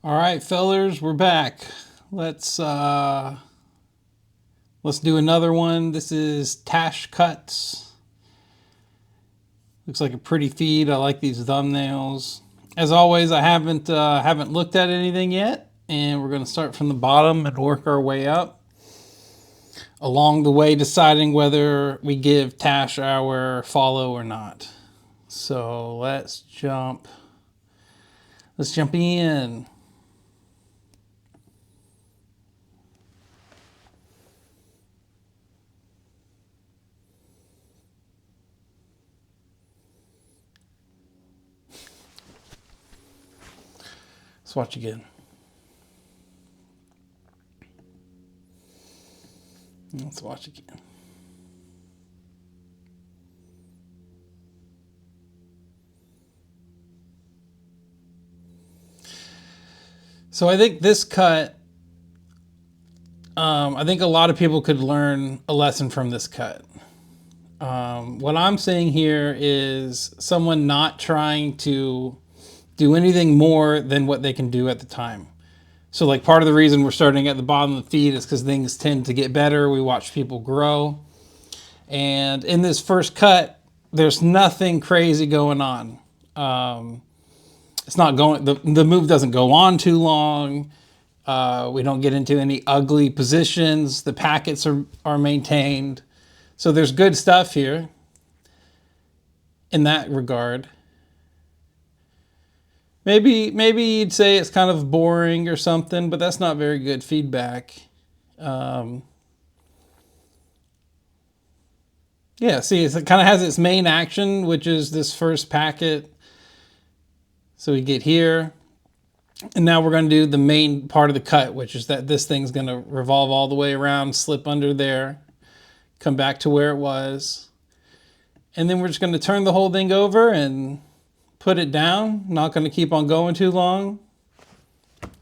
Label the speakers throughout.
Speaker 1: All right, fellers, we're back. Let's do another one. This is Tash Cuts. Looks like a pretty feed. I like these thumbnails. As always, I haven't looked at anything yet, and we're going to start from the bottom and work our way up. Along the way, deciding whether we give Tash our follow or not. So let's jump in. Let's watch again. Let's watch again. So I think this cut, I think a lot of people could learn a lesson from this cut. What I'm seeing here is someone not trying to do anything more than what they can do at the time. So like part of the reason we're starting at the bottom of the feed is because things tend to get better. We watch people grow. And in this first cut, there's nothing crazy going on. It's not going, the move doesn't go on too long. We don't get into any ugly positions. The packets are maintained. So there's good stuff here in that regard. Maybe you'd say it's kind of boring or something, but that's not very good feedback. Yeah, see, it kind of has its main action, which is this first packet. So we get here. And now we're going to do the main part of the cut, which is that this thing's going to revolve all the way around, slip under there, come back to where it was. And then we're just going to turn the whole thing over and put it down. Not going to keep on going too long.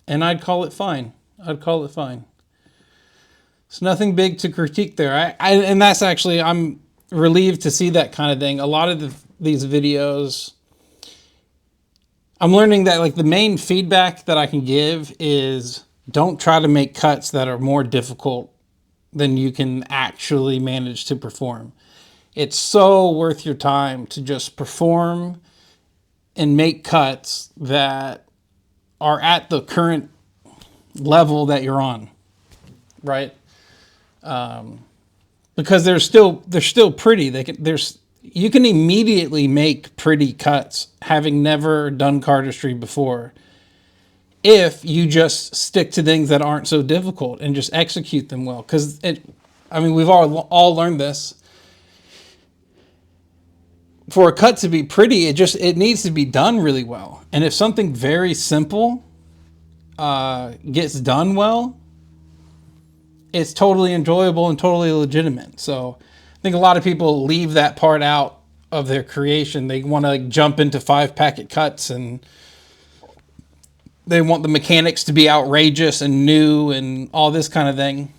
Speaker 1: And I'd call it fine. I'd call it fine. It's nothing big to critique there. And that's actually, I'm relieved to see that kind of thing. A lot of these videos, I'm learning that like the main feedback that I can give is don't try to make cuts that are more difficult than you can actually manage to perform. It's so worth your time to just perform and make cuts that are at the current level that you're on, right? Because they're still pretty. You can immediately make pretty cuts having never done cardistry before if you just stick to things that aren't so difficult and just execute them well. Because we've all learned this. For a cut to be pretty, it needs to be done really well. And if something very simple gets done well, it's totally enjoyable and totally legitimate. So I think a lot of people leave that part out of their creation. They want to jump into 5-packet cuts and they want the mechanics to be outrageous and new and all this kind of thing.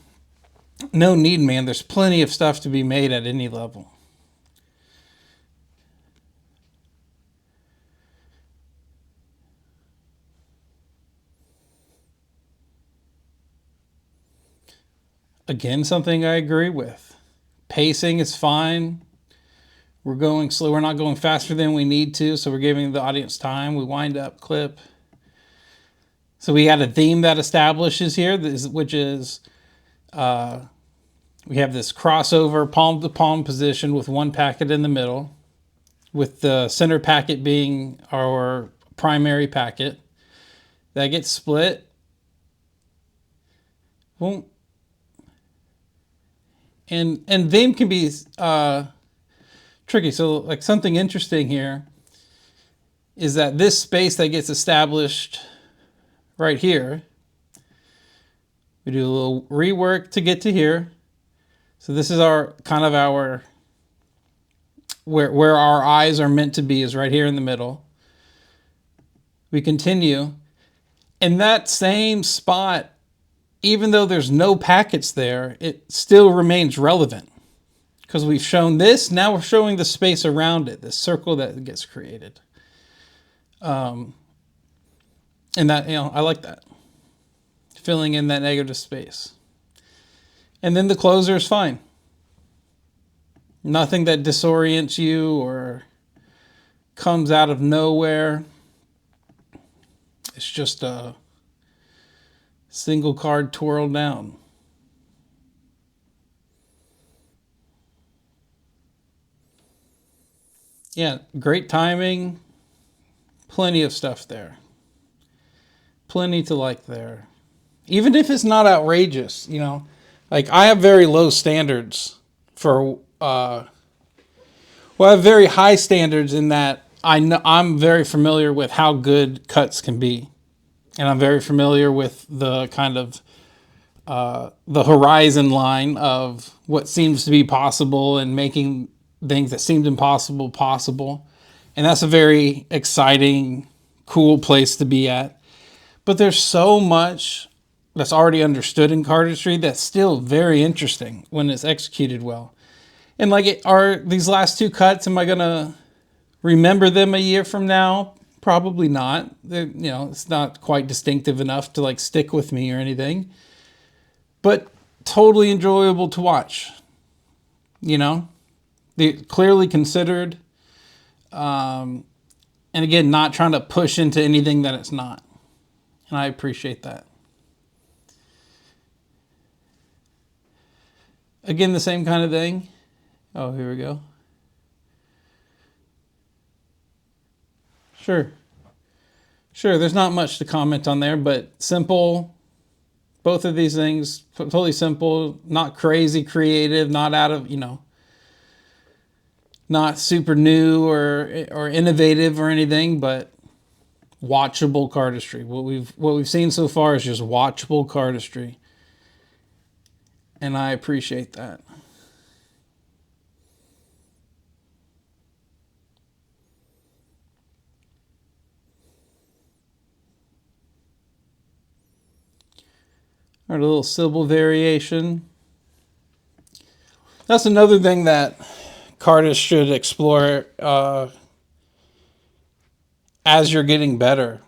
Speaker 1: No need, man. There's plenty of stuff to be made at any level. Again, something I agree with. Pacing is fine. We're going slow. We're not going faster than we need to, so we're giving the audience time. We wind up, clip. So we had a theme that establishes here, which is we have this crossover palm-to-palm position with one packet in the middle, with the center packet being our primary packet. That gets split. Boom. And theme can be tricky. So like something interesting here is that this space that gets established right here, we do a little rework to get to here. So this is our kind of our where our eyes are meant to be, is right here in the middle. We continue, and that same spot, even though there's no packets there, it still remains relevant because we've shown this. Now we're showing the space around it, the circle that gets created. And that, I like that. Filling in that negative space. And then the closer is fine. Nothing that disorients you or comes out of nowhere. It's just a single card twirled down. Yeah, great timing. Plenty of stuff there. Plenty to like there. Even if it's not outrageous, like I have very low standards for, I have very high standards in that I'm very familiar with how good cuts can be. And I'm very familiar with the kind of, the horizon line of what seems to be possible and making things that seemed impossible possible. And that's a very exciting, cool place to be at. But there's so much that's already understood in cardistry that's still very interesting when it's executed well. And like, are these last two cuts, am I going to remember them a year from now? Probably not. It's not quite distinctive enough to like stick with me or anything. But totally enjoyable to watch. They clearly considered. And again, not trying to push into anything that it's not. And I appreciate that. Again, the same kind of thing. Oh, here we go. Sure, there's not much to comment on there, but simple. Both of these things, totally simple, not crazy creative, not out of, not super new or innovative or anything, but watchable cardistry. What we've seen so far is just watchable cardistry. And I appreciate that. All right, a little Sybil variation. That's another thing that cardists should explore as you're getting better.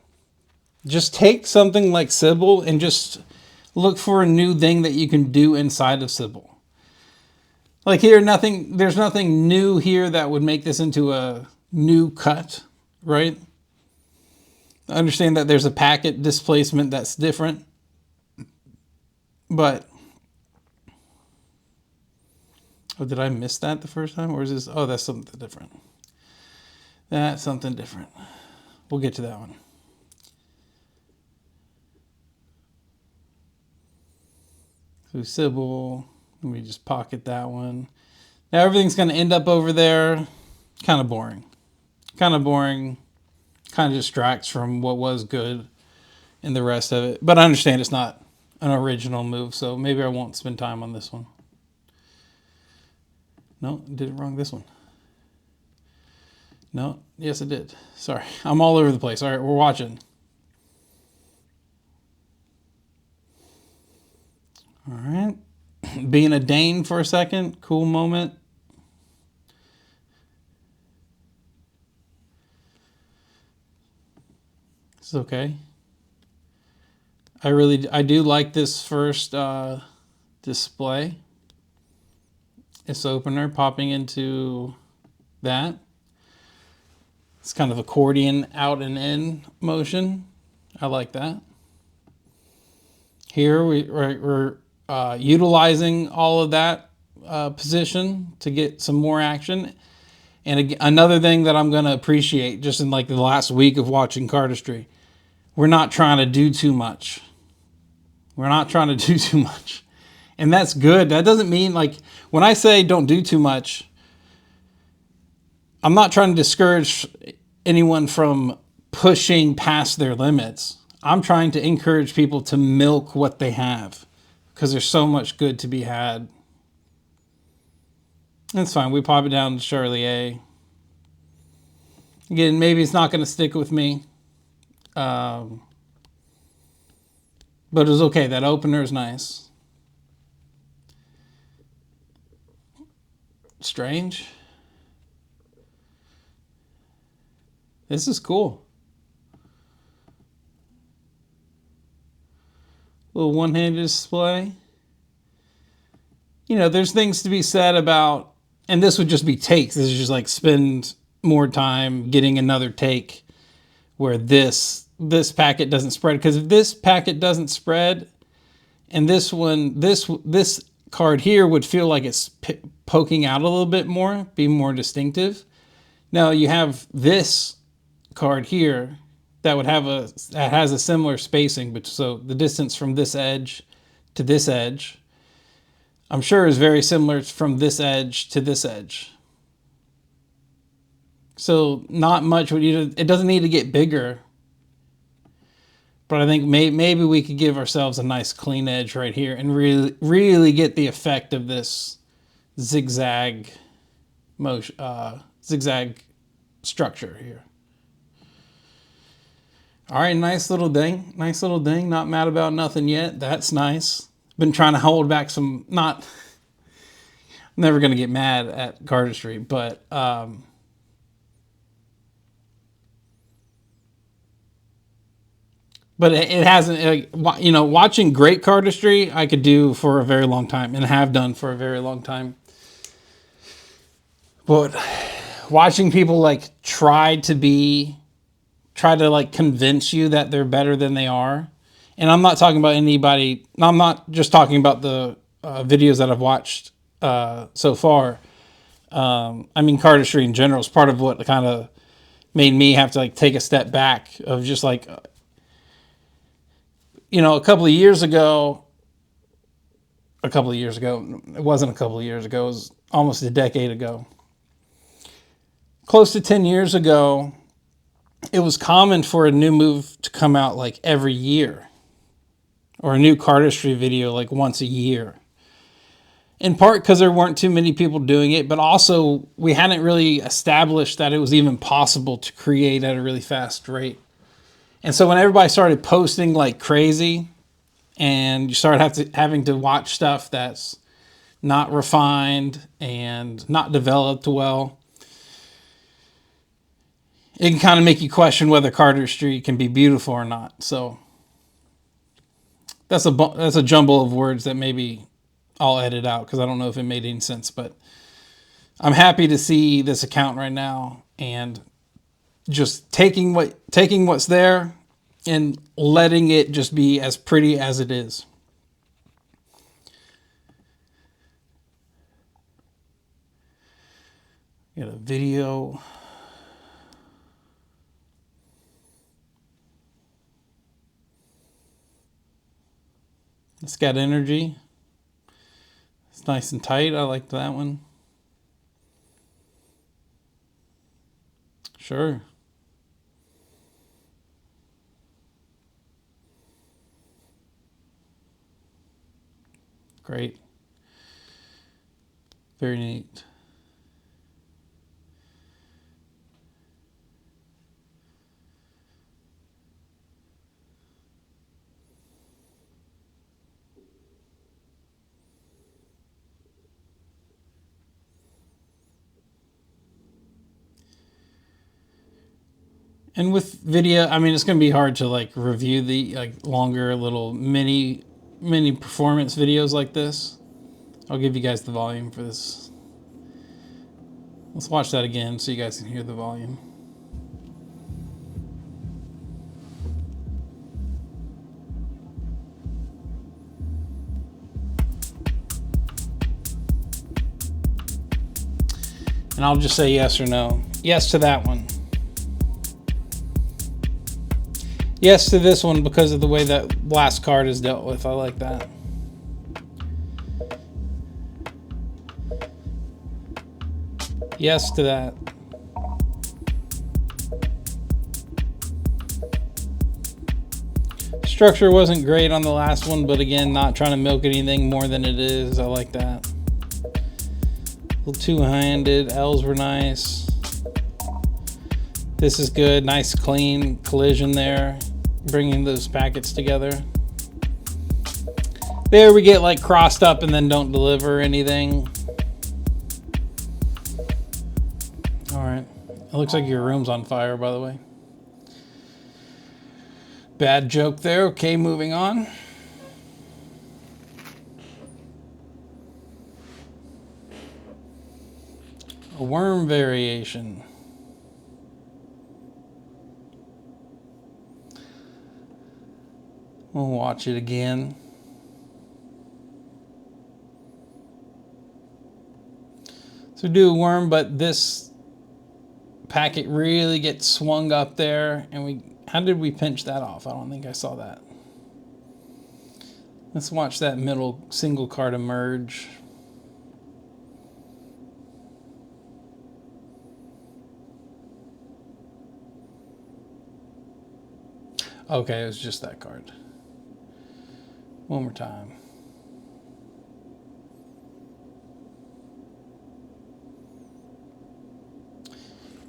Speaker 1: Just take something like Sybil and just look for a new thing that you can do inside of Sybil. Like here, there's nothing new here that would make this into a new cut, right? I understand that there's a packet displacement that's different, but oh, did I miss that the first time? Or is this, oh, that's something different. That's something different. We'll get to that one. So Sybil, let me just pocket that one. Now everything's going to end up over there. Kind of boring. Kind of distracts from what was good and the rest of it. But I understand it's not an original move, so maybe I won't spend time on this one. No, did it wrong, this one. No, yes it did. Sorry, I'm all over the place. All right, we're watching. All right, being a Dane for a second, cool moment. It's okay. I do like this first display. This opener popping into that. It's kind of accordion out and in motion. I like that. Here we're utilizing all of that position to get some more action. And another thing that I'm going to appreciate just in like the last week of watching cardistry, we're not trying to do too much. We're not trying to do too much. And that's good. That doesn't mean, like, when I say don't do too much, I'm not trying to discourage anyone from pushing past their limits. I'm trying to encourage people to milk what they have because there's so much good to be had. That's fine. We pop it down to Charlie A. Again, maybe it's not going to stick with me. But it was okay. That opener is nice. Strange. This is cool. Little one-handed display. You know, there's things to be said about, and this would just be takes. This is just like spend more time getting another take where this packet doesn't spread. Because if this packet doesn't spread, and this one, this card here would feel like it's poking out a little bit more, be more distinctive. Now you have this card here that would have that has a similar spacing, but so the distance from this edge to this edge, I'm sure is very similar from this edge to this edge. So not much would it doesn't need to get bigger. But I think maybe we could give ourselves a nice clean edge right here and really get the effect of this zigzag motion, zigzag structure here. All right, nice little ding. Nice little ding. Not mad about nothing yet. That's nice. Been trying to hold back some, never going to get mad at Cardistry, but it hasn't, you know, watching great Cardistry I could do for a very long time and have done for a very long time. But watching people like try to like convince you that they're better than they are. And I'm not talking about anybody, I'm not just talking about the videos that I've watched so far. I mean, Cardistry in general is part of what kind of made me have to like take a step back of just like, you know, a couple of years ago, it wasn't a couple of years ago, it was almost a decade ago. Close to 10 years ago, it was common for a new move to come out like every year, or a new Cardistry video like once a year. In part because there weren't too many people doing it, but also we hadn't really established that it was even possible to create at a really fast rate. And so when everybody started posting like crazy, and you started having to watch stuff that's not refined and not developed well, it can kind of make you question whether Cardistry can be beautiful or not. So that's a jumble of words that maybe I'll edit out because I don't know if it made any sense. But I'm happy to see this account right now and just taking what's there and letting it just be as pretty as it is. Got a video. It's got energy. It's nice and tight. I like that one. Sure. Great. Very neat. And with video, I mean, it's going to be hard to like review the like longer little mini performance videos like this. I'll give you guys the volume for this. Let's watch that again so you guys can hear the volume. And I'll just say yes or no. Yes to that one. Yes to this one because of the way that last card is dealt with. I like that. Yes to that. Structure wasn't great on the last one, but again, not trying to milk anything more than it is. I like that. A little two-handed. L's were nice. This is good. Nice clean collision there. Bringing those packets together. There we get like crossed up and then don't deliver anything. All right. It looks like your room's on fire, by the way. Bad joke there. Okay, moving on. A worm variation. We'll watch it again. So do a worm, but this packet really gets swung up there, and how did we pinch that off? I don't think I saw that. Let's watch that middle single card emerge. Okay, it was just that card. One more time.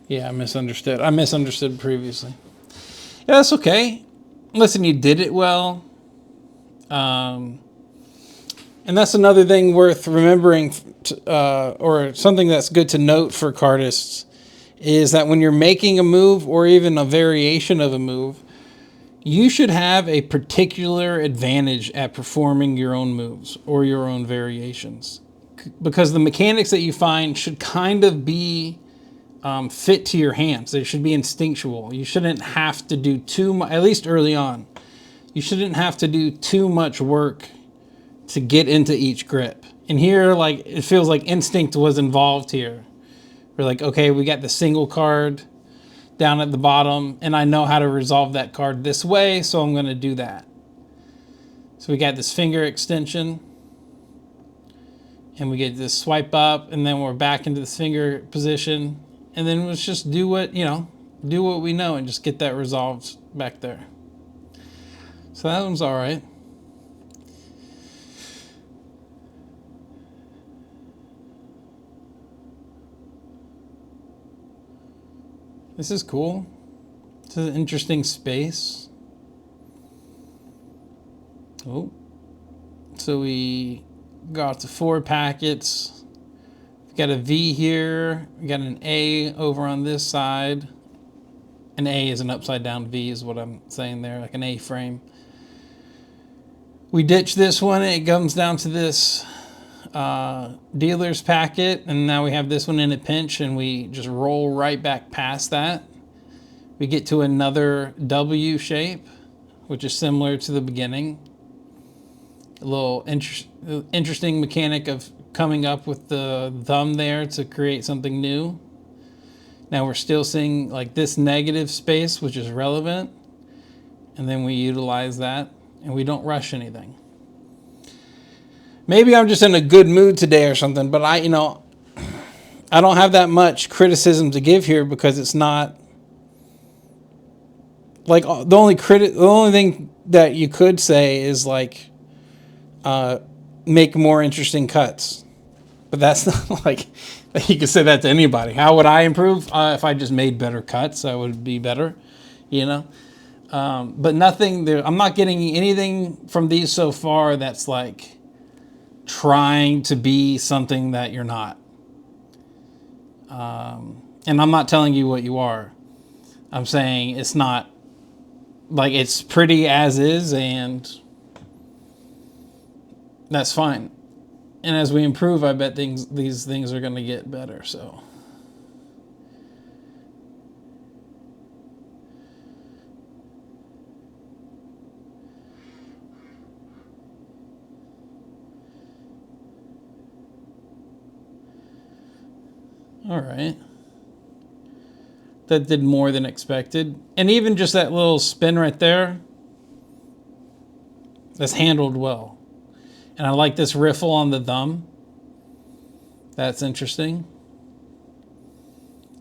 Speaker 1: Yeah, I misunderstood. I misunderstood previously. Yeah, that's okay. Listen, you did it well. And that's another thing worth remembering, or something that's good to note for cardists, is that when you're making a move or even a variation of a move, you should have a particular advantage at performing your own moves or your own variations. Because the mechanics that you find should kind of be fit to your hands. They should be instinctual. You shouldn't have to do too much, at least early on. You shouldn't have to do too much work to get into each grip. And here, like, it feels like instinct was involved here. We're like, okay, we got the single card down at the bottom, and I know how to resolve that card this way, so I'm going to do that. So we got this finger extension, and we get this swipe up, and then we're back into this finger position, and then let's just do what, do what we know and just get that resolved back there. So that one's all right. This is cool. This is an interesting space. Oh. So we got the 4 packets. We've got a V here. We got an A over on this side. An A is an upside down V is what I'm saying there, like an A frame. We ditch this one. It comes down to this dealer's packet, and now we have this one in a pinch, and we just roll right back past that. We get to another W shape, which is similar to the beginning. A little interesting mechanic of coming up with the thumb there to create something new. Now we're still seeing like this negative space, which is relevant, and then we utilize that, and we don't rush anything. Maybe I'm just in a good mood today or something, but I don't have that much criticism to give here, because it's not like the only thing that you could say is like make more interesting cuts. But that's not like you could say that to anybody. How would I improve? If I just made better cuts, I would be better, But nothing there. I'm not getting anything from these so far that's like trying to be something that you're not. And I'm not telling you what you are. I'm saying it's not, like, it's pretty as is, and that's fine. And as we improve, I bet these things are going to get better. So all right. That did more than expected. And even just that little spin right there, that's handled well. And I like this riffle on the thumb. That's interesting.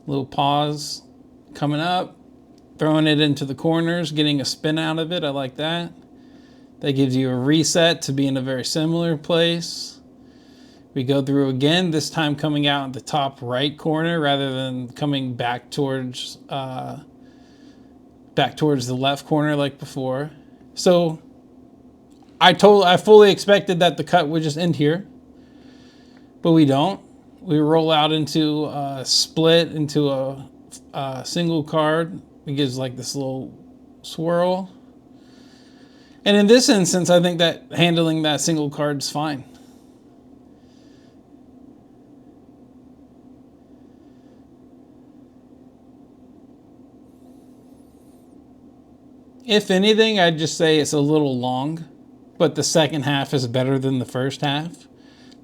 Speaker 1: Little pause coming up, throwing it into the corners, getting a spin out of it. I like that. That gives you a reset to be in a very similar place. We go through again, this time coming out in the top right corner rather than coming back towards the left corner like before. So I fully expected that the cut would just end here, but we don't. We roll out into a split, into a single card. It gives like this little swirl. And in this instance, I think that handling that single card is fine. If anything, I'd just say it's a little long, but the second half is better than the first half.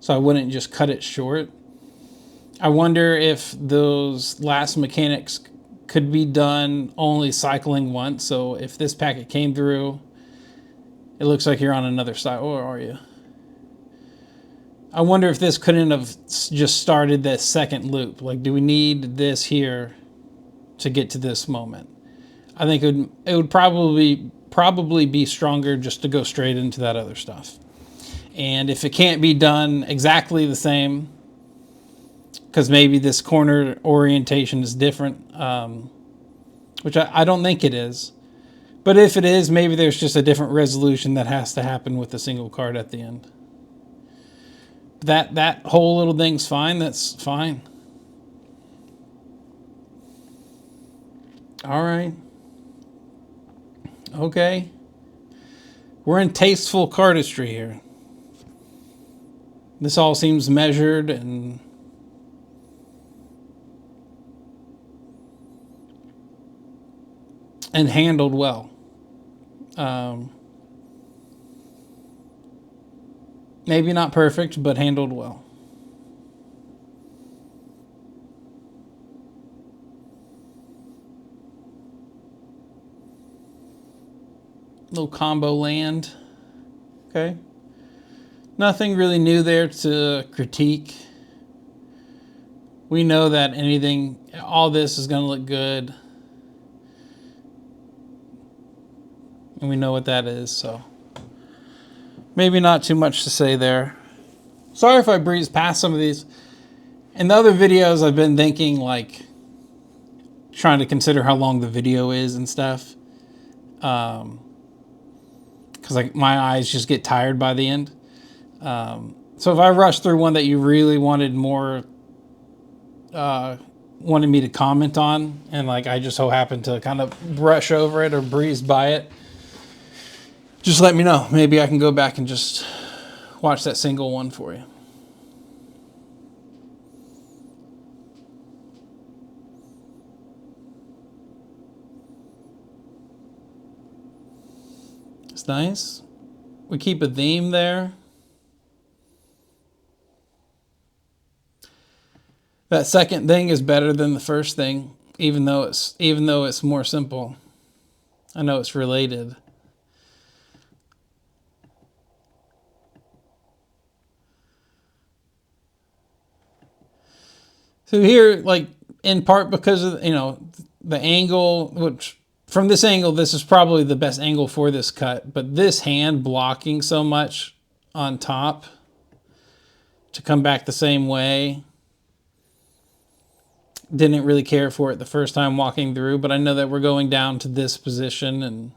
Speaker 1: So I wouldn't just cut it short. I wonder if those last mechanics could be done only cycling once. So if this packet came through, it looks like you're on another side. Where are you? I wonder if this couldn't have just started that second loop. Like, do we need this here to get to this moment? I think it would probably be stronger just to go straight into that other stuff. And if it can't be done exactly the same, because maybe this corner orientation is different, which I don't think it is. But if it is, maybe there's just a different resolution that has to happen with the single card at the end. That whole little thing's fine. That's fine. All right. Okay. We're in tasteful cardistry here. This all seems measured and handled well. Maybe not perfect, but handled well. Little combo land. Okay. Nothing really new there to critique. We know that all this is going to look good. And we know what that is, so maybe not too much to say there. Sorry if I breezed past some of these. In the other videos, I've been thinking, like, trying to consider how long the video is and stuff. Because like my eyes just get tired by the end. So if I rush through one that you really wanted me to comment on, and like I just so happen to kind of brush over it or breeze by it, just let me know. Maybe I can go back and just watch that single one for you. It's nice. We keep a theme there. That second thing is better than the first thing, even though it's more simple. I know it's related. So here, like, in part because of, the angle, which from this angle, this is probably the best angle for this cut, but this hand blocking so much on top to come back the same way, didn't really care for it the first time walking through, but I know that we're going down to this position, and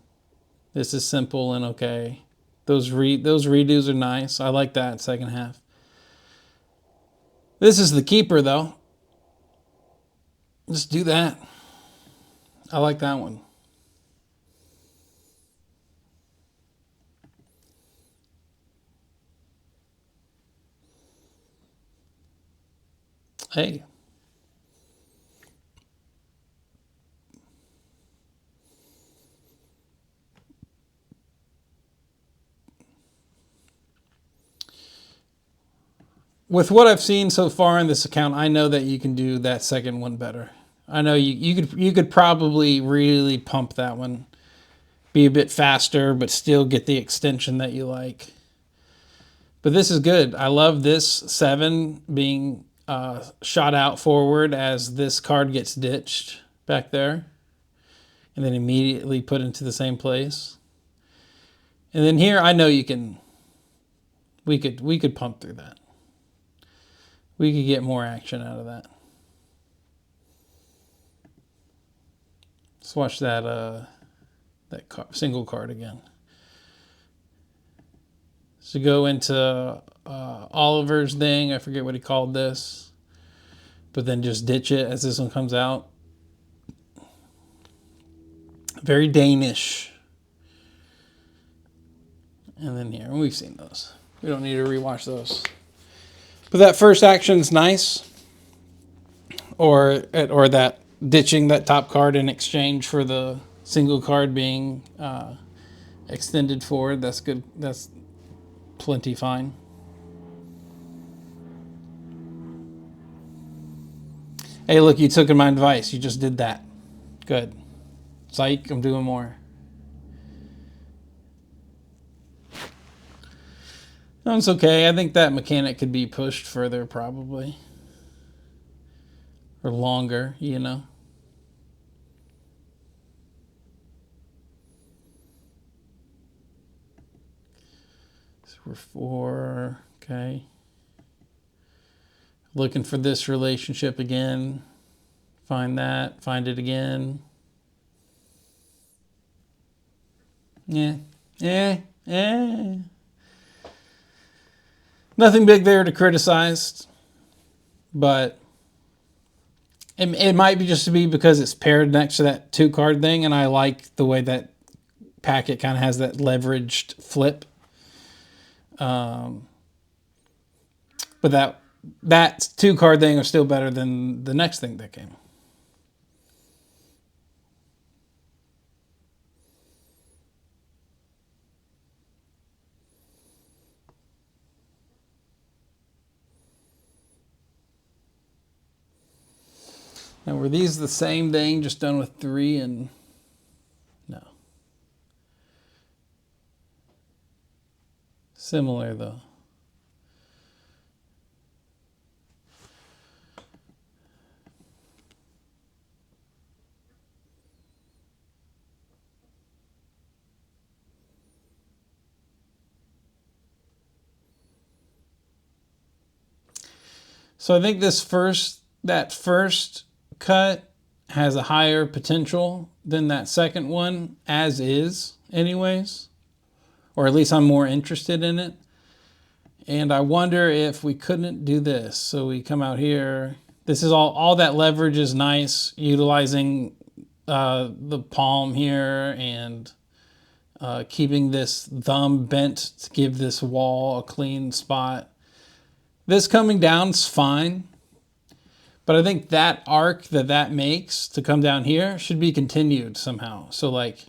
Speaker 1: this is simple and okay. Those redos are nice. I like that second half. This is the keeper, though. Just do that. I like that one. Hey. With what I've seen so far in this account, I know that you can do that second one better. I know you could probably really pump that one, be a bit faster, but still get the extension that you like. But this is good. I love this 7 being shot out forward as this card gets ditched back there, and then immediately put into the same place. And then here, I know you can. We could pump through that. We could get more action out of that. Let's watch that single card again. So go into Oliver's thing. I forget what he called this. But then just ditch it as this one comes out. Very Danish. And then here, we've seen those. We don't need to rewatch those. But that first action's nice. Or that ditching that top card in exchange for the single card being extended forward. That's good. That's plenty fine. Hey, look, you took my advice. You just did that. Good. Psych, I'm doing more. No, it's okay. I think that mechanic could be pushed further, probably. Or longer, you know. So we're 4, okay. Looking for this relationship again. Find that, find it again. Yeah. Nothing big there to criticize, but it might be just to be because it's paired next to that 2-card thing, and I like the way that packet kind of has that leveraged flip. But that 2-card thing is still better than the next thing that came. Now, were these the same thing, just done with 3 and... No. Similar, though. So I think that first cut has a higher potential than that second one, as is, anyways. Or at least I'm more interested in it. And I wonder if we couldn't do this. So we come out here. This is all that leverage is nice, utilizing the palm here and keeping this thumb bent to give this wall a clean spot. This coming down's fine, but I think that arc that makes to come down here should be continued somehow. So like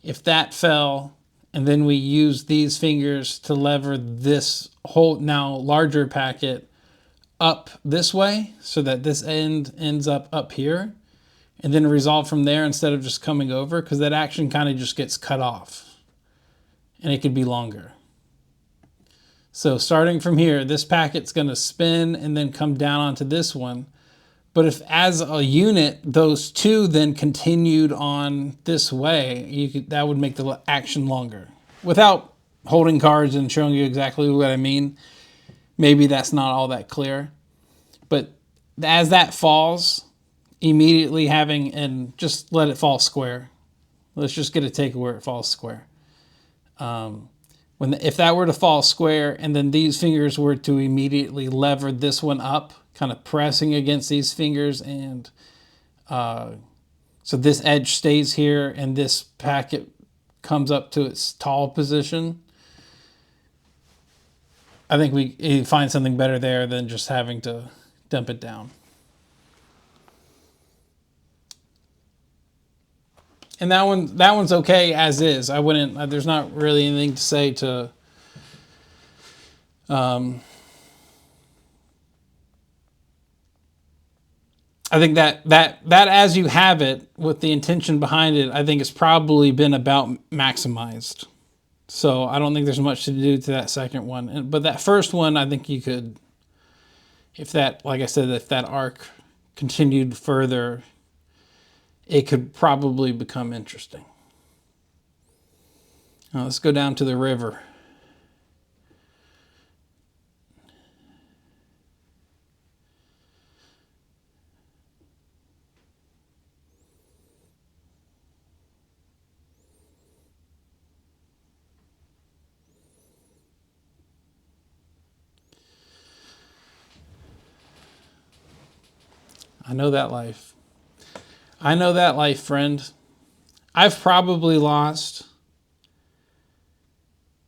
Speaker 1: if that fell and then we use these fingers to lever this whole now larger packet up this way so that this end ends up here and then resolve from there instead of just coming over, because that action kind of just gets cut off and it could be longer. So starting from here, this packet's going to spin and then come down onto this one. But if as a unit, those two then continued on this way, that would make the action longer. Without holding cards and showing you exactly what I mean, maybe that's not all that clear. But as that falls, immediately and just let it fall square. Let's just get a take where it falls square. If that were to fall square and then these fingers were to immediately lever this one up, kind of pressing against these fingers, and so this edge stays here and this packet comes up to its tall position, I think we find something better there than just having to dump it down. And that one's okay as is. I wouldn't. There's not really anything to say to. I think that as you have it with the intention behind it, I think it's probably been about maximized. So I don't think there's much to do to that second one. But that first one, I think you could, like I said, if that arc continued further, it could probably become interesting. Now let's go down to the river. I know that life. I know that life, friend. I've probably lost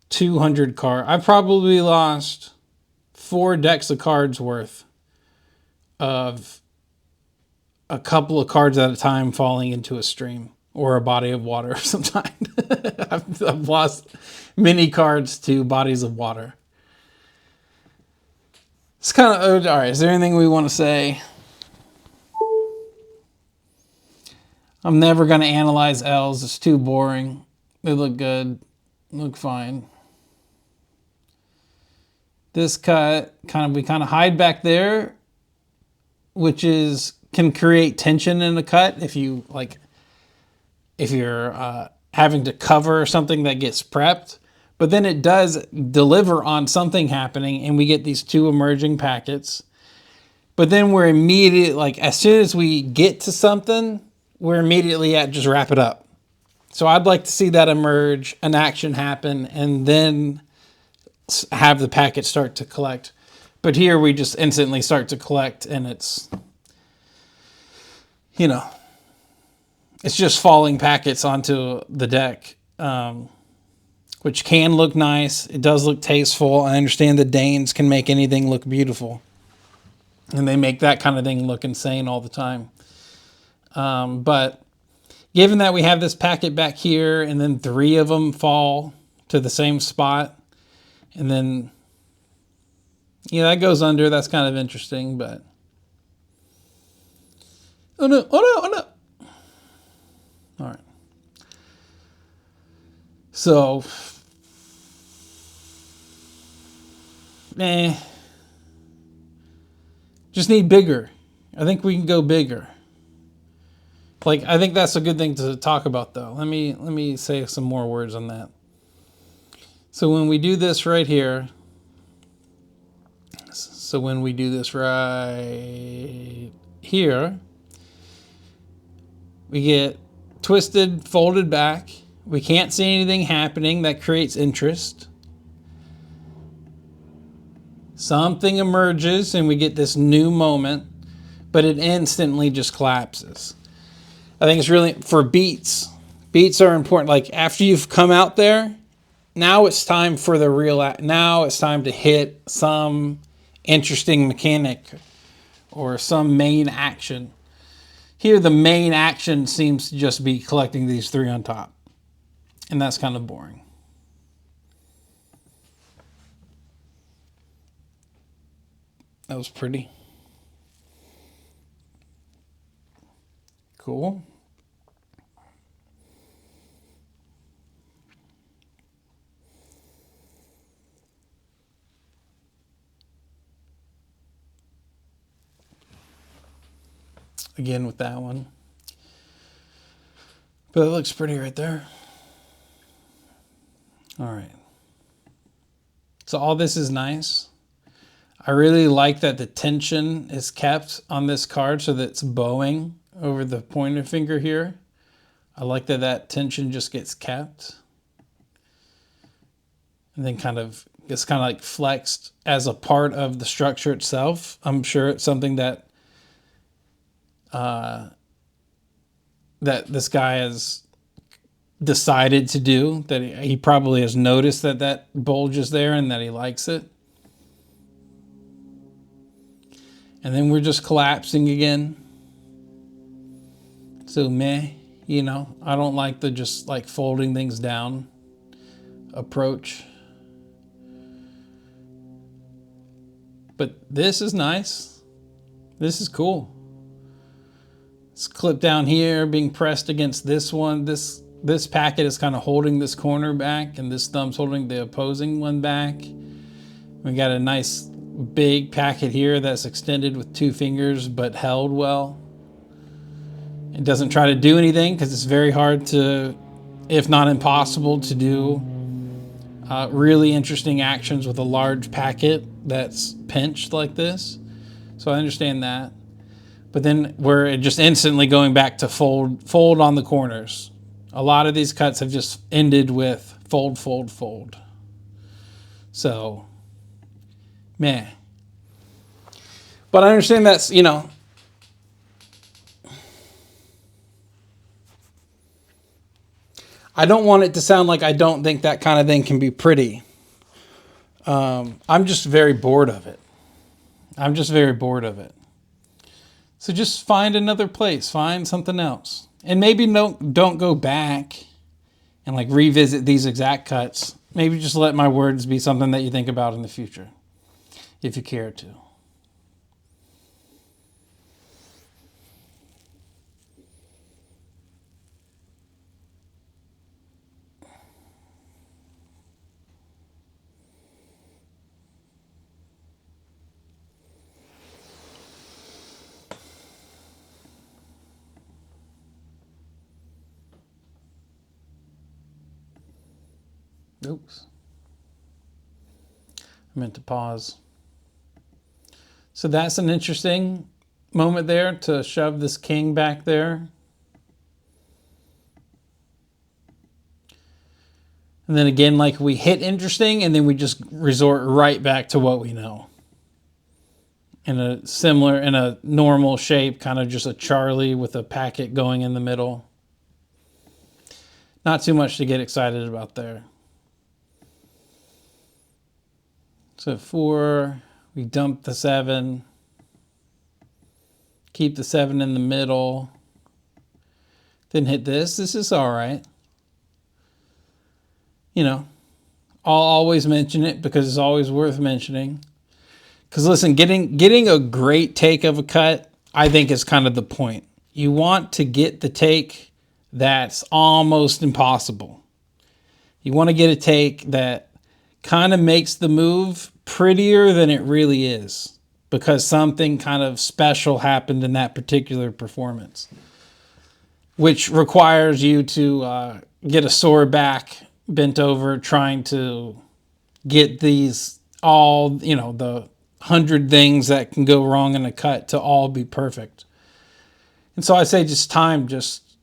Speaker 1: 200 cards. I've probably lost 4 decks of cards worth of a couple of cards at a time falling into a stream. or a body of water of some kind. I've lost many cards to bodies of water. It's kind of, all right, is there anything we want to say? I'm never going to analyze L's. It's too boring. They look good. Look fine. This cut, we kind of hide back there, which can create tension in a cut if you're having to cover something that gets prepped. But then it does deliver on something happening, and we get these two emerging packets. But then we're immediate, like as soon as we get to something, we're immediately at just wrap it up. So I'd like to see that emerge, an action happen, and then have the packet start to collect. But here we just instantly start to collect, and it's, it's just falling packets onto the deck, which can look nice. It does look tasteful. I understand the Danes can make anything look beautiful, and they make that kind of thing look insane all the time. But given that we have this packet back here, and then 3 of them fall to the same spot, and then, that goes under. That's kind of interesting, but... Oh no, oh no, oh no. All right. So, just need bigger. I think we can go bigger. I think that's a good thing to talk about, though. Let me say some more words on that. So when we do this right here, we get twisted, folded back. We can't see anything happening. That creates interest. Something emerges, and we get this new moment, but it instantly just collapses. I think it's really, for beats are important. Like after you've come out there, now it's time for the real, now it's time to hit some interesting mechanic or some main action. Here, the main action seems to just be collecting these 3 on top. And that's kind of boring. That was pretty. Cool. Again with that one. But it looks pretty right there. All right. So all this is nice. I really like that the tension is kept on this card so that it's bowing over the pointer finger here. I like that that tension just gets kept. And then it's kind of like flexed as a part of the structure itself. I'm sure it's something that that this guy has decided to do, that he probably has noticed that that bulge is there and that he likes it. And then we're just collapsing again. So I don't like the just like folding things down approach. But this is nice. This is cool. It's clipped down here, being pressed against this one. This packet is kind of holding this corner back, and this thumb's holding the opposing one back. We got a nice big packet here that's extended with 2 fingers, but held well. It doesn't try to do anything because it's very hard to, if not impossible, to do really interesting actions with a large packet that's pinched like this. So I understand that. But then we're just instantly going back to fold on the corners. A lot of these cuts have just ended with fold, fold, fold. So, meh. But I understand that's, I don't want it to sound like I don't think that kind of thing can be pretty. I'm just very bored of it. So just find another place. Find something else. And maybe don't go back and like revisit these exact cuts. Maybe just let my words be something that you think about in the future, if you care to. Oops. I meant to pause. So that's an interesting moment there to shove this king back there. And then again, like we hit interesting and then we just resort right back to what we know. In a normal shape, kind of just a Charlie with a packet going in the middle. Not too much to get excited about there. So 4, we dump the 7, keep the 7 in the middle, then hit this. This is all right. You know, I'll always mention it because it's always worth mentioning. Because listen, getting a great take of a cut, I think is kind of the point. You want to get the take that's almost impossible. You want to get a take that kind of makes the move prettier than it really is because something kind of special happened in that particular performance, which requires you to get a sore back bent over trying to get these all, you know, the 100 things that can go wrong in a cut to all be perfect. And so I say just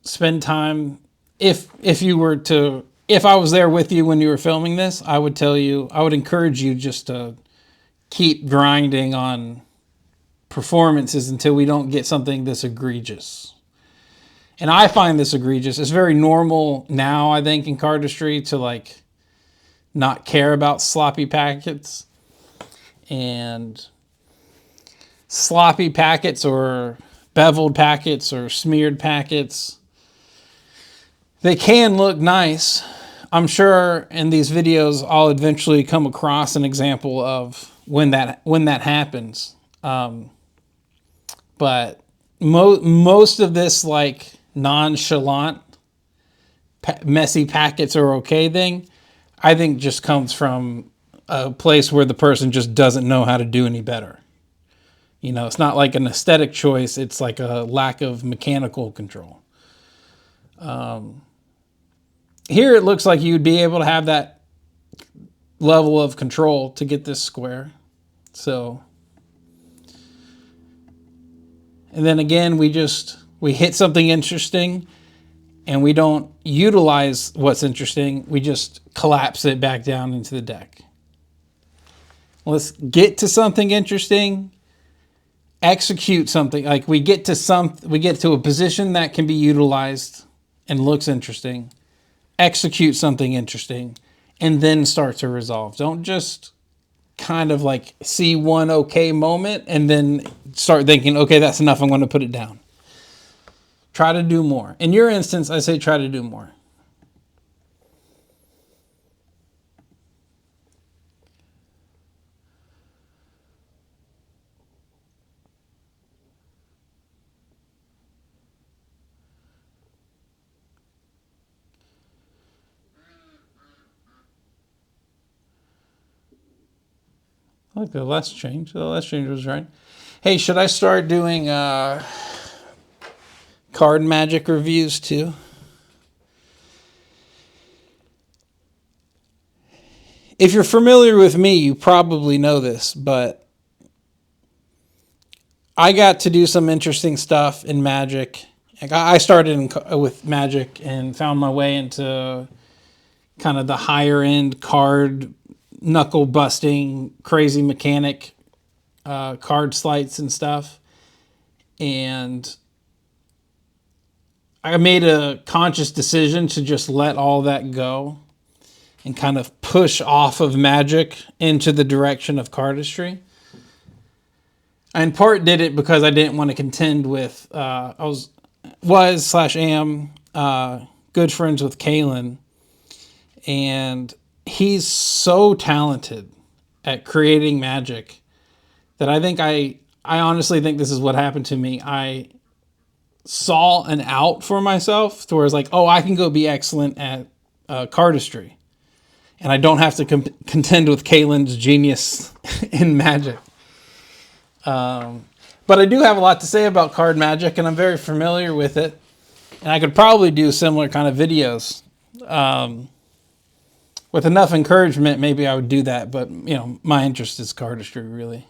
Speaker 1: spend time. If I was there with you when you were filming this, I would encourage you just to keep grinding on performances until we don't get something this egregious. And I find this egregious. It's very normal now, I think, in cardistry to like not care about sloppy packets. And sloppy packets or beveled packets or smeared packets, they can look nice. I'm sure in these videos I'll eventually come across an example of when that happens. But most of this like nonchalant messy packets are okay thing, I think just comes from a place where the person just doesn't know how to do any better. You know, it's not like an aesthetic choice. It's like a lack of mechanical control. Here it looks like you'd be able to have that level of control to get this square. So, and then again, we hit something interesting and we don't utilize what's interesting. We just collapse it back down into the deck. Let's get to something interesting, execute something. Like we get to a position that can be utilized and looks interesting, execute something interesting, and then start to resolve. Don't just kind of like see one okay moment and then start thinking, okay, that's enough, I'm going to put it down. Try to do more. In your instance, I say try to do more. I like the less change. The less change was right. Hey, should I start doing card magic reviews too? If you're familiar with me, you probably know this, but I got to do some interesting stuff in Magic. Like I started with Magic and found my way into kind of the higher end card knuckle busting, crazy mechanic card sleights and stuff. And I made a conscious decision to just let all that go and kind of push off of Magic into the direction of cardistry. I in part did it because I didn't want to contend with, I was slash am good friends with Kalen, and he's so talented at creating magic that I honestly think this is what happened to me. I saw an out for myself to where it's like, oh, I can go be excellent at cardistry, and I don't have to contend with Kalen's genius in magic. But I do have a lot to say about card magic, and I'm very familiar with it. And I could probably do similar kind of videos. With enough encouragement, maybe I would do that. But, you know, my interest is cardistry, really.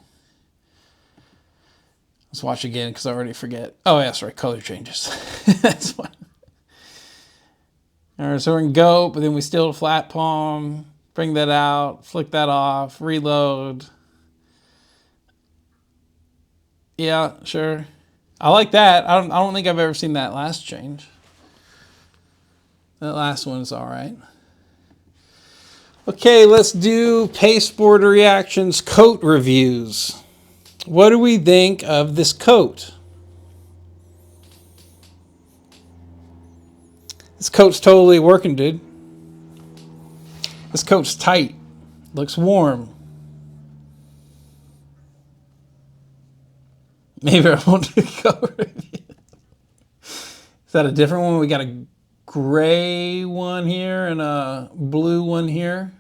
Speaker 1: Let's watch again because I already forget. Oh, yeah, sorry, color changes. That's fine. All right, so we're going to go, but then we still flat palm. Bring that out, flick that off, reload. Yeah, sure. I like that. I don't think I've ever seen that last change. That last one is all right. Okay, let's do Pasteboard Reactions coat reviews. What do we think of this coat? This coat's totally working, dude. This coat's tight. Looks warm. Maybe I won't do a coat review. Is that a different one? We got a gray one here and a blue one here.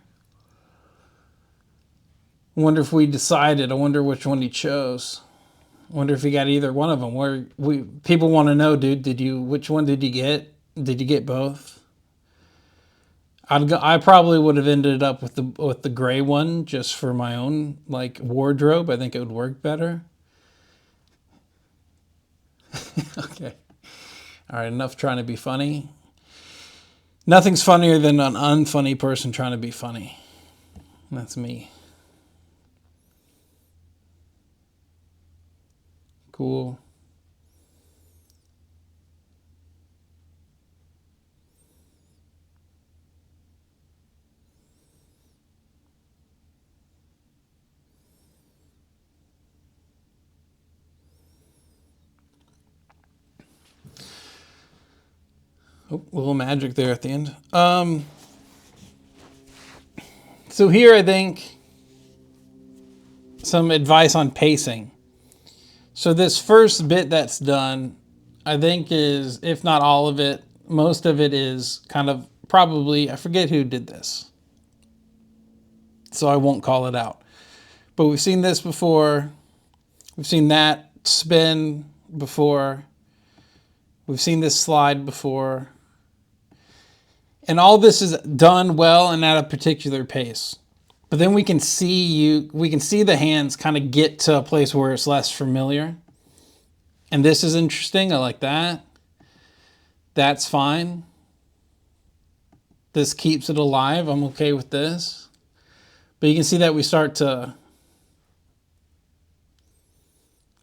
Speaker 1: I wonder if we decided. I wonder which one he chose. I wonder if he got either one of them. People want to know, dude. Which one did you get? Did you get both? I probably would have ended up with the gray one just for my own like wardrobe. I think it would work better. Okay. All right, enough trying to be funny. Nothing's funnier than an unfunny person trying to be funny. That's me. Cool. Oh, a little magic there at the end. So here I think some advice on pacing. So this first bit that's done, I think is, if not all of it, most of it is kind of probably, I forget who did this, so I won't call it out. But we've seen this before. We've seen that spin before. We've seen this slide before. And all this is done well and at a particular pace. But then we can see the hands kind of get to a place where it's less familiar. And this is interesting. I like that. That's fine. This keeps it alive. I'm okay with this. But you can see that we start to,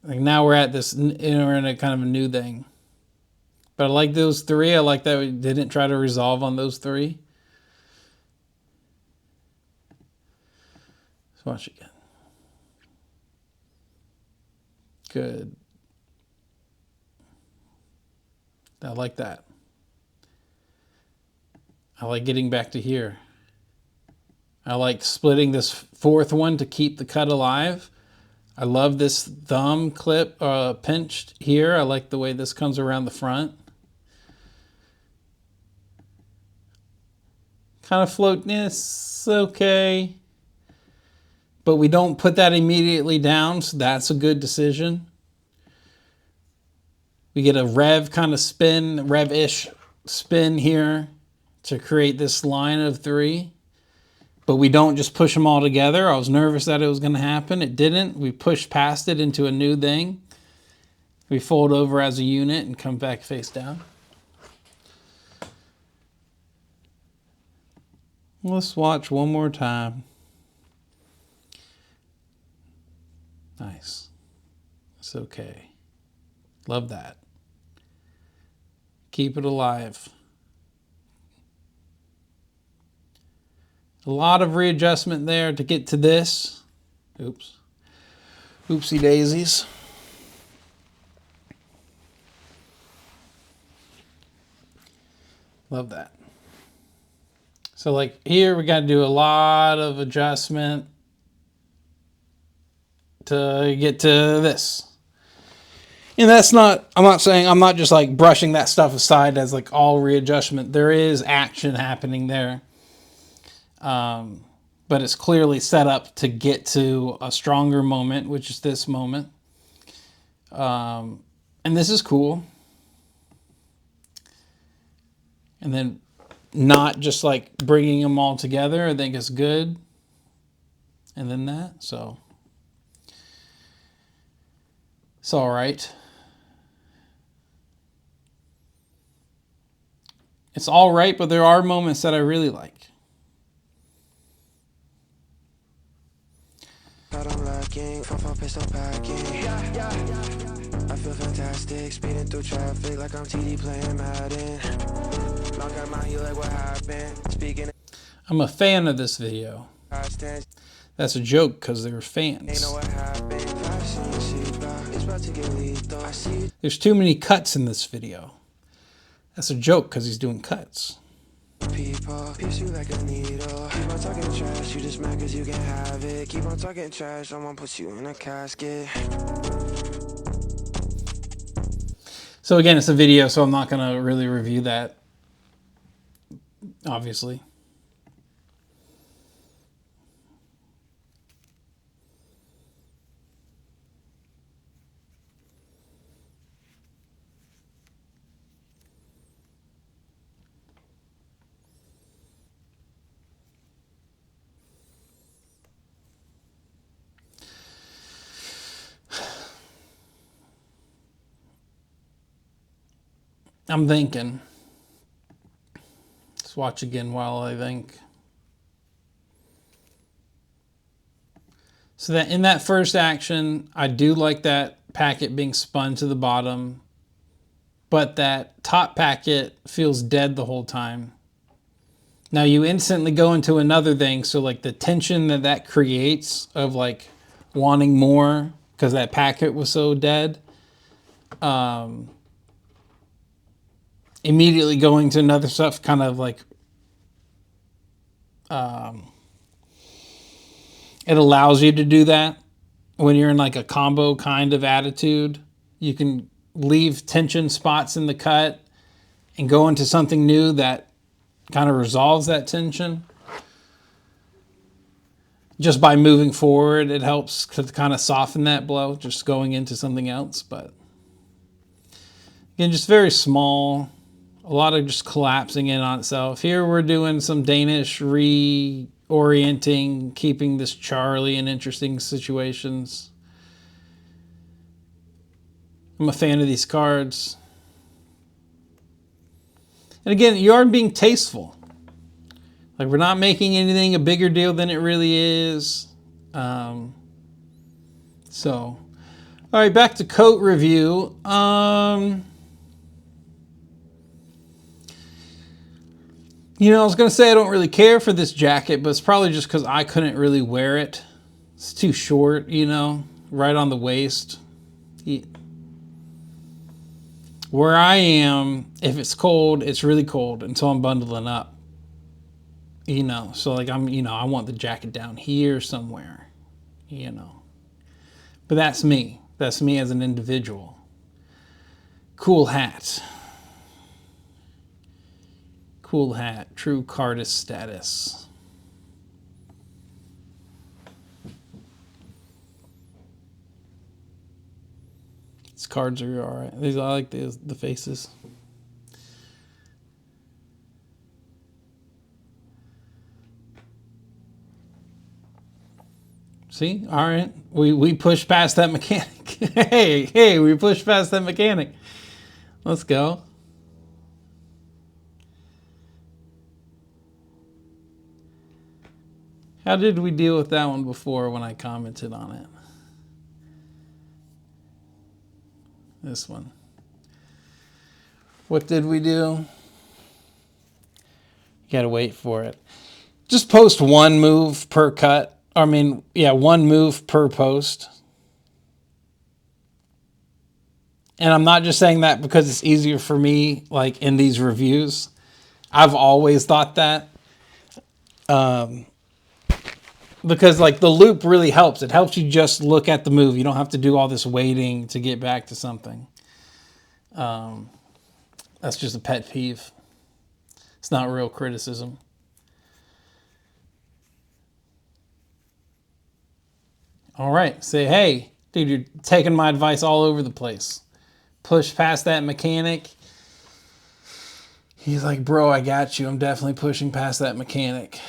Speaker 1: like, now we're at this, we're in a kind of a new thing. But I like those three. I like that we didn't try to resolve on those three. Let's watch again. Good. I like that. I like getting back to here. I like splitting this fourth one to keep the cut alive. I love this thumb clip pinched here. I like the way this comes around the front. Kind of floatness, okay. But we don't put that immediately down, so that's a good decision. We get a rev kind of spin, rev-ish spin here to create this line of three. But we don't just push them all together. I was nervous that it was going to happen. It didn't. We pushed past it into a new thing. We fold over as a unit and come back face down. Let's watch one more time. Nice. It's okay. Love that. Keep it alive. A lot of readjustment there to get to this. Oops. Oopsie daisies. Love that. So like here, we got to do a lot of adjustment to get to this. And that's not, I'm not just like brushing that stuff aside as like all readjustment. There is action happening there. But it's clearly set up to get to a stronger moment, which is this moment. And this is cool. And then not just like bringing them all together, I think is good. And then that, so it's all right. It's all right, but there are moments that I really like. I feel fantastic, speeding through traffic like I'm TD playing Madden. I'm a fan of this video. That's a joke because they're fans. There's too many cuts in this video. That's a joke because he's doing cuts. People pierce you like a needle. Keep on talking trash, you just mad cause you can have it. Keep on talking trash, someone puts you in a casket. So again, it's a video, so I'm not going to really review that, obviously. I'm thinking. Let's watch again while I think. So that in that first action, I do like that packet being spun to the bottom, but that top packet feels dead the whole time. Now you instantly go into another thing, so like the tension that creates of like wanting more because that packet was so dead. Immediately going to another stuff kind of like it allows you to do that when you're in like a combo kind of attitude. You can leave tension spots in the cut and go into something new that kind of resolves that tension. Just by moving forward, it helps to kind of soften that blow, just going into something else. But again, just very small. A lot of just collapsing in on itself. Here we're doing some Danish reorienting, keeping this Charlie in interesting situations. I'm a fan of these cards. And again, you are being tasteful. Like we're not making anything a bigger deal than it really is. All right, back to coat review. You know, I was going to say I don't really care for this jacket, but it's probably just because I couldn't really wear it. It's too short, you know, right on the waist. Where I am, if it's cold, it's really cold until I'm bundling up. You know, so like I want the jacket down here somewhere, you know. But that's me. That's me as an individual. Cool hat. Cool hat, true cardist status. These cards are all right. These I like the faces. See, all right, we pushed past that mechanic. hey, we pushed past that mechanic. Let's go. How did we deal with that one before when I commented on it? This one. What did we do? You gotta wait for it. Just post one move per cut. I mean, yeah, one move per post. And I'm not just saying that because it's easier for me, like in these reviews. I've always thought that. Because like the loop really helps. It helps you just look at the move. You don't have to do all this waiting to get back to something. That's just a pet peeve. It's not real criticism. All right. Say, hey, dude, you're taking my advice all over the place. Push past that mechanic. He's like, bro, I got you. I'm definitely pushing past that mechanic.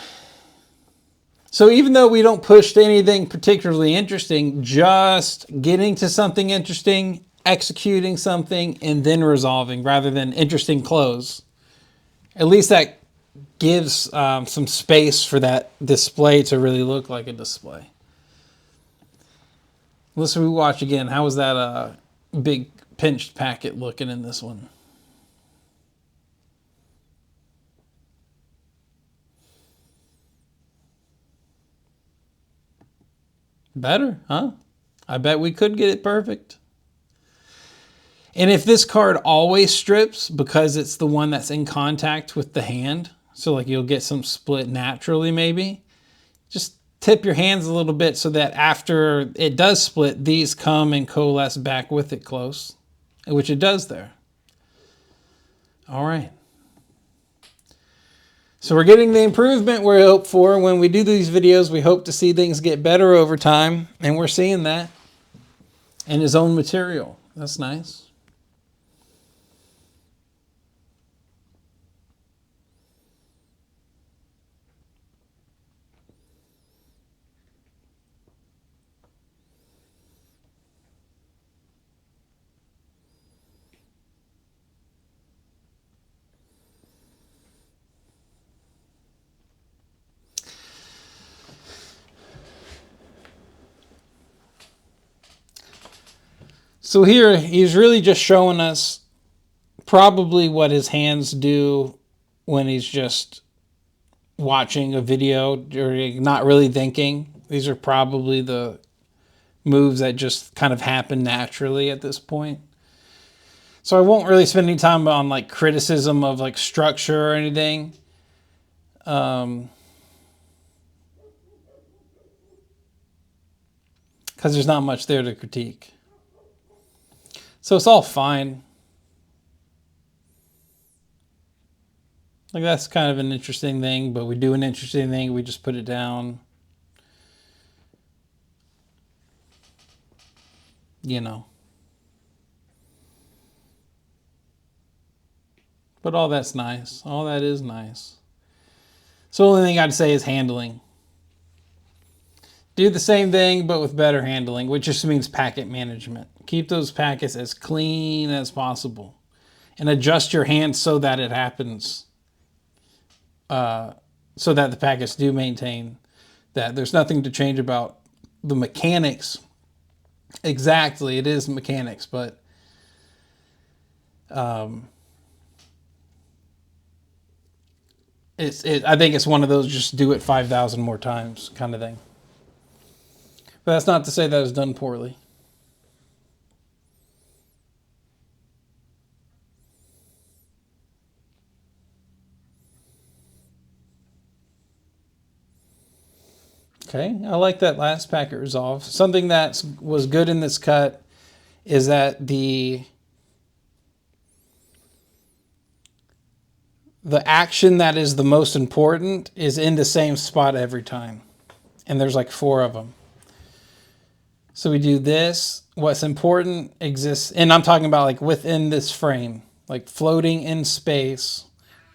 Speaker 1: So even though we don't push to anything particularly interesting, just getting to something interesting, executing something, and then resolving rather than interesting close. At least that gives some space for that display to really look like a display. Let's rewatch again. How was that big pinched packet looking in this one? Better, huh? I bet we could get it perfect. And if this card always strips because it's the one that's in contact with the hand, so like you'll get some split naturally maybe, just tip your hands a little bit so that after it does split, these come and coalesce back with it close, which it does there. All right. So we're getting the improvement we hope for. When we do these videos, we hope to see things get better over time, and we're seeing that in his own material. That's nice. So here, he's really just showing us probably what his hands do when he's just watching a video or not really thinking. These are probably the moves that just kind of happen naturally at this point. So I won't really spend any time on like criticism of like structure or anything. Because there's not much there to critique. So it's all fine. Like that's kind of an interesting thing, but we do an interesting thing, we just put it down. You know. But all that's nice. All that is nice. So the only thing I'd say is handling. Do the same thing, but with better handling, which just means packet management. Keep those packets as clean as possible. And adjust your hands so that it happens. So that the packets do maintain that. There's nothing to change about the mechanics. Exactly, it is mechanics, but I think it's one of those just do it 5,000 more times kind of thing. But that's not to say that it's done poorly. Okay, I like that last packet resolve. Something that was good in this cut is that the action that is the most important is in the same spot every time. And there's like 4 of them. So we do this. What's important exists, and I'm talking about like within this frame, like floating in space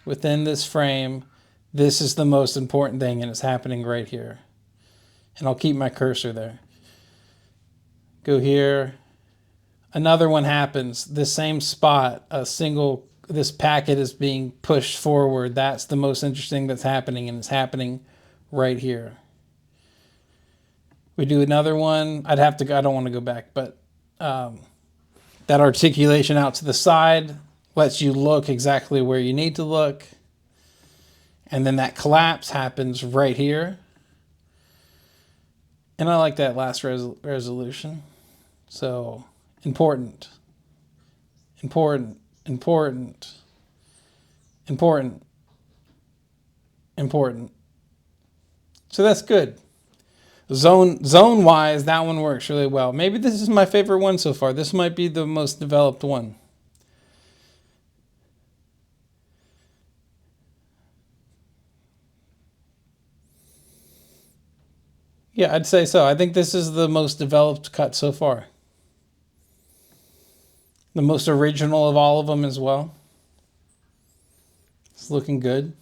Speaker 1: within this frame. This is the most important thing, and it's happening right here. And I'll keep my cursor there. Go here. Another one happens. The same spot, this packet is being pushed forward. That's the most interesting that's happening, and it's happening right here. We do another one. I don't want to go back, but that articulation out to the side lets you look exactly where you need to look. And then that collapse happens right here. And I like that last resolution. So important, important, important, important. important. So that's good. Zone wise, that one works really well. Maybe this is my favorite one so far. This might be the most developed one. Yeah, I'd say so. I think this is the most developed cut so far. The most original of all of them as well. It's looking good.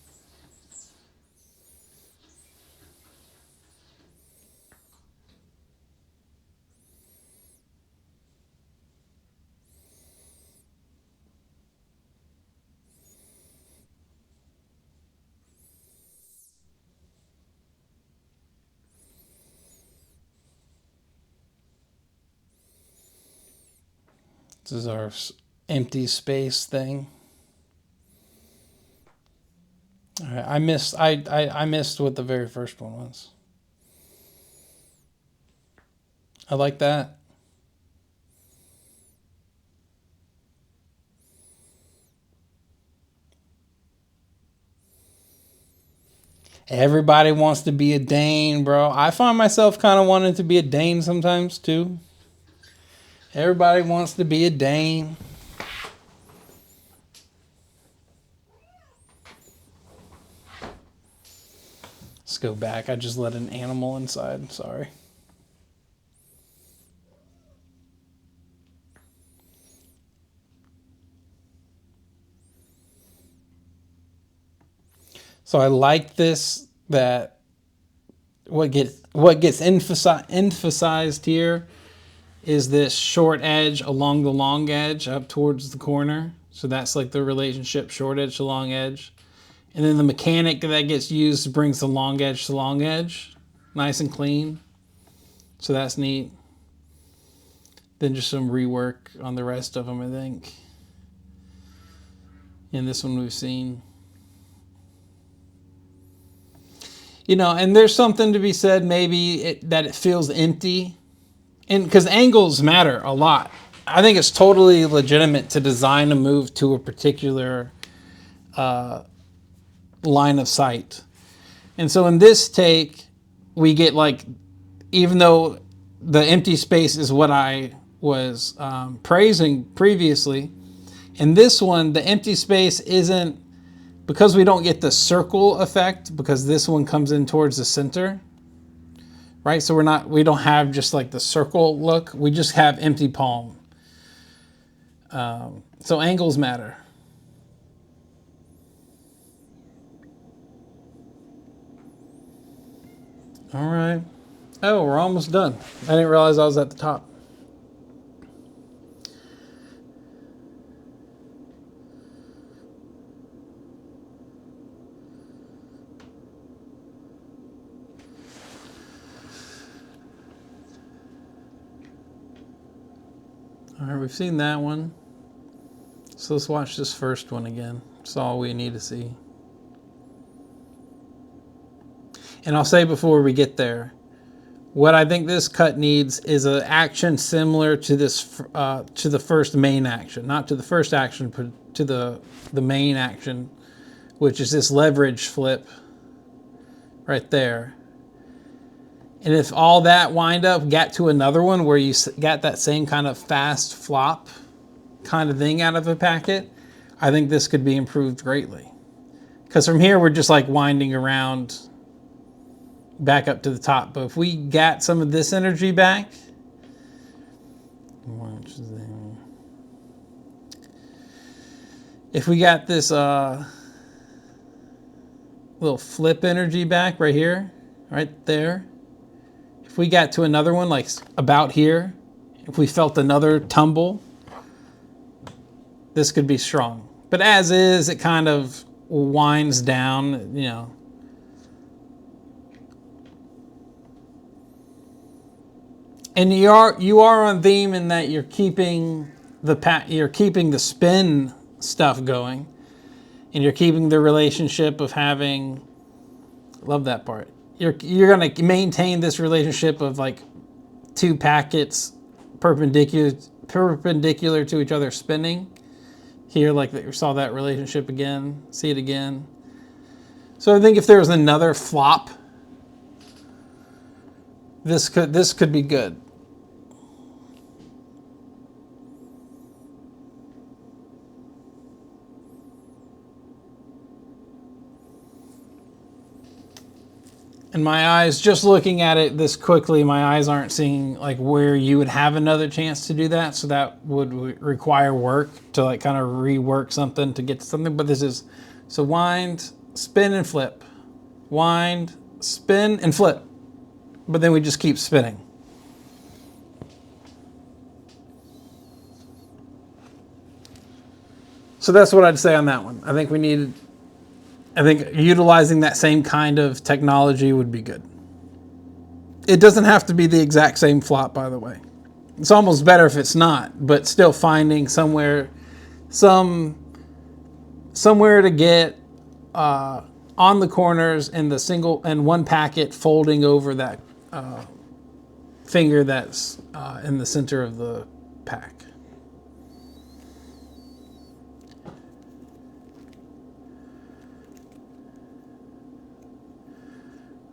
Speaker 1: This is our empty space thing. All right, I missed what the very first one was. I like that. Everybody wants to be a Dane, bro. I find myself kind of wanting to be a Dane sometimes too. Everybody wants to be a Dane. Let's go back. I just let an animal inside. Sorry. So I like this, that what gets emphasized here is this short edge along the long edge up towards the corner. So that's like the relationship, short edge to long edge. And then the mechanic that gets used brings the long edge to long edge. Nice and clean. So that's neat. Then just some rework on the rest of them, I think. And this one we've seen. You know, and there's something to be said maybe that it feels empty. And because angles matter a lot. I think it's totally legitimate to design a move to a particular line of sight. And so in this take, we get like, even though the empty space is what I was praising previously, in this one, the empty space isn't, because we don't get the circle effect, because this one comes in towards the center, right? So we don't have just like the circle look. We just have empty palm. So angles matter. All right. Oh, we're almost done. I didn't realize I was at the top. All right, we've seen that one. So let's watch this first one again. That's all we need to see. And I'll say before we get there, what I think this cut needs is an action similar to this, to the first main action, not to the first action, but to the main action, which is this leverage flip right there. And if all that wind up got to another one where you got that same kind of fast flop kind of thing out of a packet, I think this could be improved greatly. Because from here, we're just like winding around back up to the top. But if we got some of this energy back, if we got this little flip energy back right here, right there, if we got to another one like about here, if we felt another tumble, this could be strong. But as is, it kind of winds down, you know. And you are on theme in that you're keeping the spin stuff going, and you're keeping the relationship of having. Love that part. You're going to maintain this relationship of like two packets perpendicular to each other spinning. Here, like we saw that relationship again. See it again. So I think if there was another flop, this could be good. And my eyes, just looking at it this quickly, my eyes aren't seeing like where you would have another chance to do that. So that would require work to like kind of rework something to get to something. But this is, so wind, spin and flip. Wind, spin and flip. But then we just keep spinning. So that's what I'd say on that one. I think utilizing that same kind of technology would be good. It doesn't have to be the exact same flop, by the way. It's almost better if it's not, but still finding somewhere to get on the corners and the single and one packet folding over that finger that's in the center of the pack.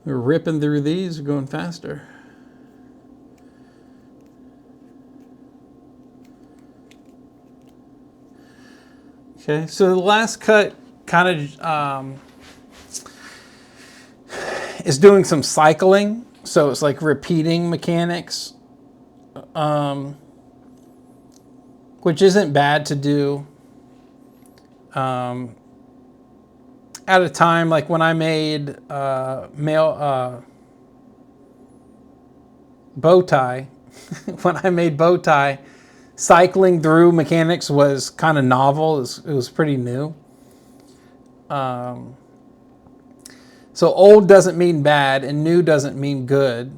Speaker 1: We're ripping through these, we're going faster. Okay, so the last cut kind of is doing some cycling. So it's like repeating mechanics, which isn't bad to do. At a time, like when I made bow tie, when I made bow tie, cycling through mechanics was kind of novel. It was pretty new. So old doesn't mean bad and new doesn't mean good.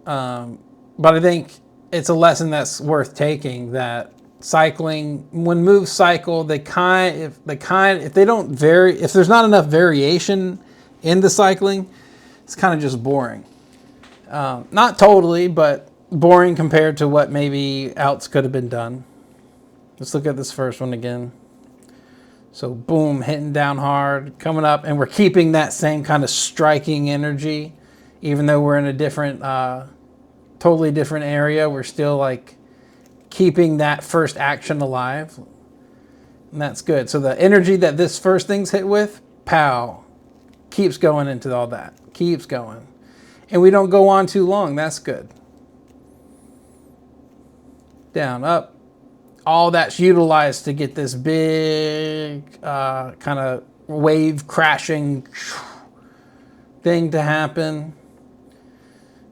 Speaker 1: But I think it's a lesson that's worth taking, that cycling, when moves cycle, if there's not enough variation in the cycling, it's kind of just boring. Not totally, but boring compared to what maybe else could have been done. Let's look at this first one again. So boom, hitting down hard, coming up, and we're keeping that same kind of striking energy, even though we're in a different, totally different area. We're still like keeping that first action alive, and that's good. So the energy that this first thing's hit with, pow, keeps going into all that, keeps going. And we don't go on too long, that's good. Down, up, all that's utilized to get this big kind of wave crashing thing to happen.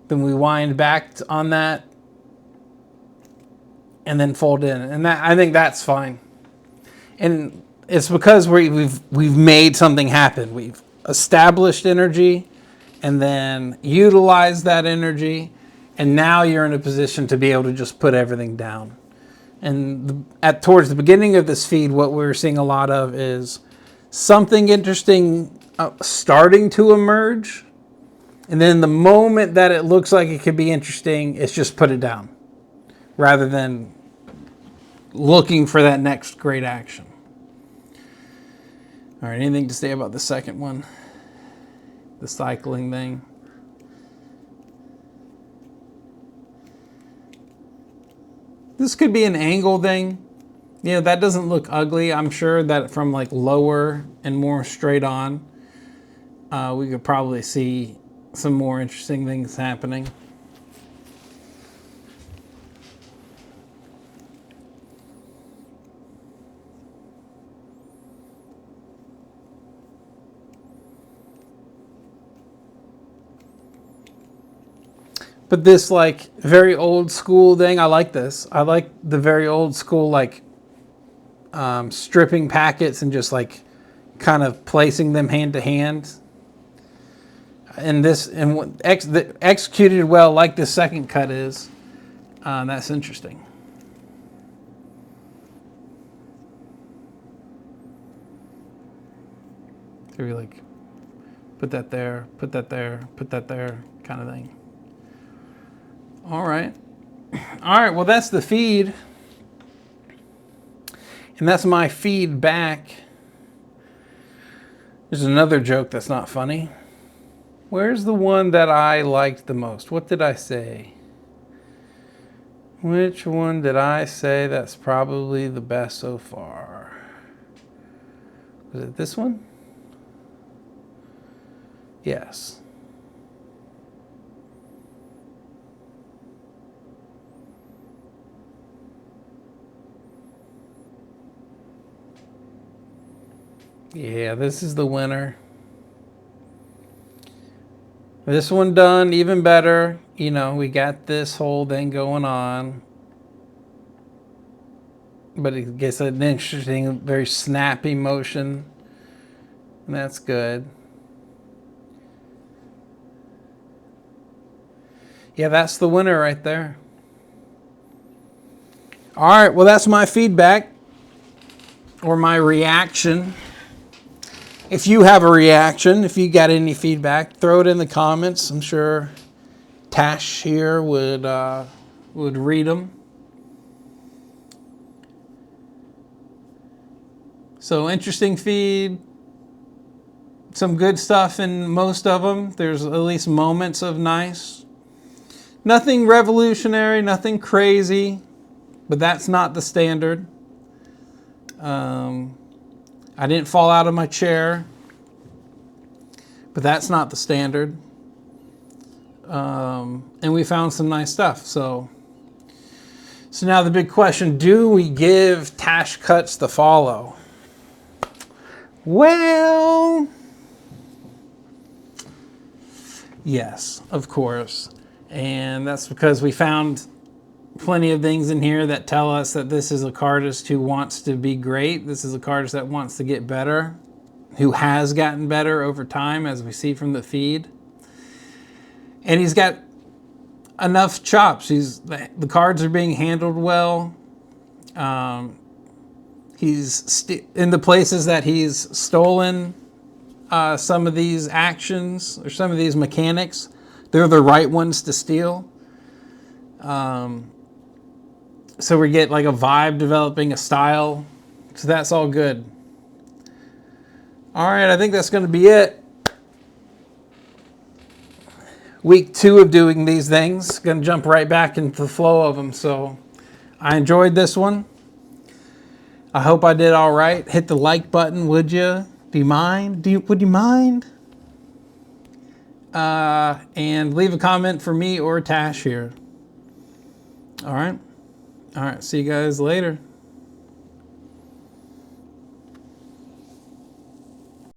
Speaker 1: Then we wind back on that, and then fold in, and that, I think that's fine. And it's because we've made something happen. We've established energy, and then utilized that energy, and now you're in a position to be able to just put everything down. And towards the beginning of this feed, what we're seeing a lot of is something interesting starting to emerge, and then the moment that it looks like it could be interesting, it's just put it down, rather than looking for that next great action. All right, anything to say about the second one? The cycling thing? This could be an angle thing. You know, that doesn't look ugly. I'm sure that from like lower and more straight on, we could probably see some more interesting things happening. But this like very old school thing, I like this. I like the very old school like stripping packets and just like kind of placing them hand to hand. And this, and executed well like the second cut is. That's interesting. So we like put that there, put that there, put that there, kind of thing. All right. All right, well, that's the feed. And that's my feedback. There's another joke that's not funny. Where's the one that I liked the most? What did I say? Which one did I say that's probably the best so far? Was it this one? Yes. Yeah, this is the winner. This one done even better. You know, we got this whole thing going on. But it gets an interesting, very snappy motion. And that's good. Yeah, that's the winner right there. All right, well, that's my feedback or my reaction. If you have a reaction, if you got any feedback, throw it in the comments. I'm sure Tash here would read them. So interesting feed. Some good stuff in most of them. There's at least moments of nice. Nothing revolutionary, nothing crazy, but that's not the standard. I didn't fall out of my chair, but that's not the standard. And we found some nice stuff. So now the big question, do we give Tash Cuts the follow? Well, yes, of course. And that's because we found plenty of things in here that tell us that this is a cardist who wants to be great. This is a cardist that wants to get better, who has gotten better over time, as we see from the feed. And he's got enough chops. The cards are being handled well. He's in the places that he's stolen some of these actions or some of these mechanics. They're the right ones to steal. So we get like a vibe developing, a style. So that's all good. All right, I think that's going to be it. Week 2 of doing these things. Going to jump right back into the flow of them. So I enjoyed this one. I hope I did all right. Hit the like button, would you? Do you mind? Would you mind? And leave a comment for me or Tash here. All right. See you guys later.